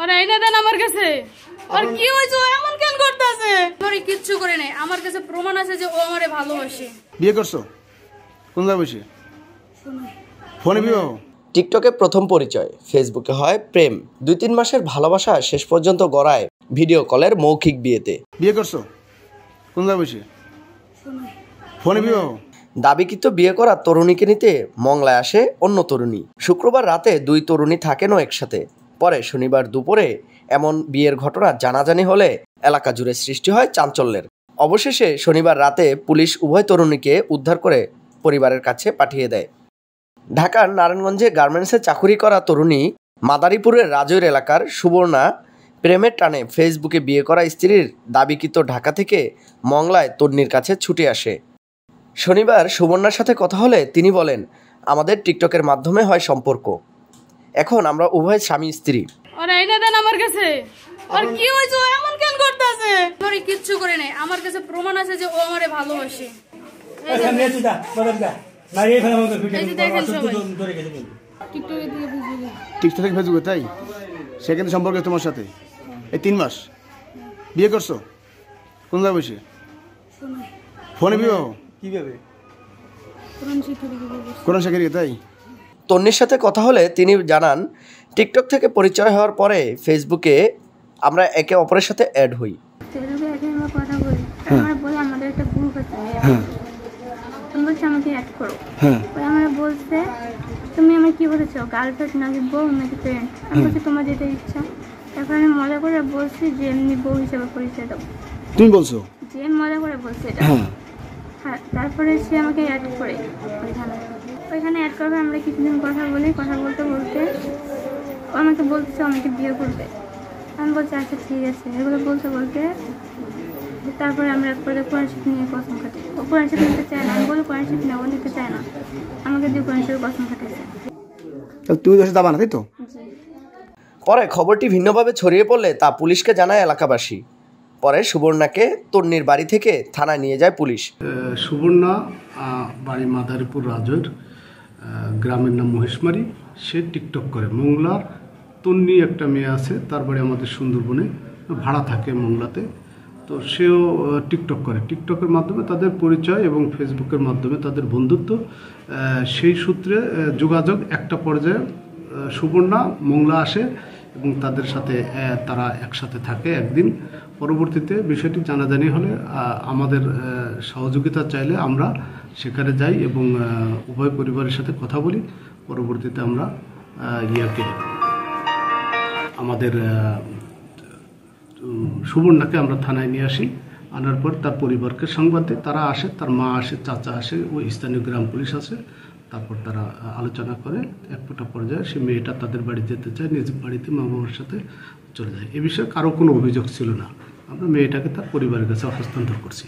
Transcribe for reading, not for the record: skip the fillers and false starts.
ওরা এনে দেন আমার কাছে। আর কি হইছে, ও এমন কেন করতেছে? আমি কিচ্ছু করে নাই, আমার কাছে প্রমাণ আছে যে ও আমারে ভালোবাসে। বিয়ে করছো কোন জায়গায় বসে? ফোনে বিয়ে? টিকটকে প্রথম পরিচয়, ফেসবুকে হয় প্রেম, 2-3 মাসের ভালোবাসা শেষ পর্যন্ত গড়ায় ভিডিও কলের মৌখিক বিয়েতে। বিয়ে করছো কোন জায়গায় বসে? ফোনে বিয়ে? দাবিকৃত বিয়ে করা তরুণীকে নিতে মংলায় আসে অন্য তরুণী। শুক্রবার রাতে 2 তরুণী থাকেনও একসাথে। পরে শনিবার দুপুরে এমন বিয়ের ঘটনা জানাজানি হলে এলাকা জুড়ে সৃষ্টি হয় চাঞ্চল্যের। অবশেষে শনিবার রাতে পুলিশ উভয় তরুণীকে উদ্ধার করে পরিবারের কাছে পাঠিয়ে দেয়। ঢাকার নারায়ণগঞ্জে গার্মেন্টসে চাকুরি করা তরুণী মাদারীপুরের রাজৈর এলাকার সুবর্ণা প্রেমের টানে ফেসবুকে বিয়ে করা স্ত্রীর দাবিকৃত ঢাকা থেকে মংলায় তন্নির কাছে ছুটে আসে। শনিবার সুবর্ণার সাথে কথা হলে তিনি বলেন, আমাদের টিকটকের মাধ্যমে হয় সম্পর্ক, এখন আমরা উভয় স্বামী স্ত্রী। ওরা এনে দেন আমার কাছে। আর কি হইছে, ও এমন কেন করতেছে? আমি কিচ্ছু করে নাই, আমার কাছে প্রমাণ আছে যে ও আমারে ভালোবাসে। টিকটক থেকে ফেসবুকে? তাই সেখানে সম্পর্ক তোমার সাথে এই 3 মাস? বিয়ে করছো কোন জায়গায় বসে? ফোনে বিয়ে? কিভাবে? কোরআন শিক্ষা? তাই তন্নির সাথে কথা হলে তিনি জানান, টিকটক থেকে পরিচয় হওয়ার পরে ফেসবুকে আমরা একে অপরের সাথে অ্যাড হই। কথা বলি, আমার বলে আমাদের একটা গ্রুপ আছে, বলছে আমাকে অ্যাড করো। আমার বলছে তুমি আমার কি বলেছো, গার্লফ্রেন্ড নাকি বউ নাকি ফ্রেন্ড? আমি বলছি তোমার যেটা ইচ্ছা। তারপর আমি মজা করে বলছি যে এমনি বউ হিসেবে পরিচয় দাও। তুমি বলছো? যে মজা করে বলছি এটা। হ্যাঁ, তারপরে সে আমাকে অ্যাড করে ওইখানে অ্যাড করবে। আমরা কিছুদিন কথা বলি, কথা বলতে বলতে ও আমাকে বলছে আমাকে বিয়ে করবে। আমি বলছি আচ্ছা ঠিক আছে, এগুলো বলতে বলতে তারপরে আমরা এক পর্যায়ে কোরআন শরীফ নিয়ে কসম কাটি। ও কোরআন শরীফ নিতে চায় না, আমি বলি কোরআন শরীফ নেওয়া নিতে চায় না, আমাকে দিয়ে কোরআন শরীফ কসম কাটেছে। তুমি দোষে দাবা না, তাই তো? পরে খবরটি ভিন্নভাবে ছড়িয়ে পড়লে তা পুলিশকে জানায় এলাকাবাসী। পরে সুবর্ণাকে তন্নির বাড়ি থেকে থানায় নিয়ে যায় পুলিশ। সুবর্ণা বাড়ি মাদারীপুর রাজৈর, গ্রামের নাম মহেশমারি। সে টিকটক করে। মংলার তন্নি একটা মেয়ে আছে, তার বাড়ি আমাদের সুন্দরবনে, ভাড়া থাকে মংলাতে। তো সেও টিকটক করে। টিকটকের মাধ্যমে তাদের পরিচয় এবং ফেসবুকের মাধ্যমে তাদের বন্ধুত্ব। সেই সূত্রে যোগাযোগ একটা পর্যায়ে সুবর্ণা মংলা আসে এবং তাদের সাথে তারা একসাথে থাকে একদিন। পরবর্তীতে বিষয়টি জানাজানি হলে আমাদের সহযোগিতা চাইলে আমরা সেখানে যাই এবং উভয় পরিবারের সাথে কথা বলি। পরবর্তীতে আমরা আমাদের সুবর্ণাকে আমরা থানায় নিয়ে আসি। আনার পর তার পরিবারকে সংবাদ দিই। তারা আসে, তার মা আসে, চাচা আসে, ওই স্থানীয় গ্রাম পুলিশ আসে। তারপর তারা আলোচনা করে একটা পর্যায়ে সে মেয়েটা তাদের বাড়ি যেতে চায়, নিজ বাড়িতে মা বাবার সাথে চলে যায়। এ বিষয়ে কারো কোনো অভিযোগ ছিল না। আমরা মেয়েটাকে তার পরিবারের কাছে হস্তান্তর করছি।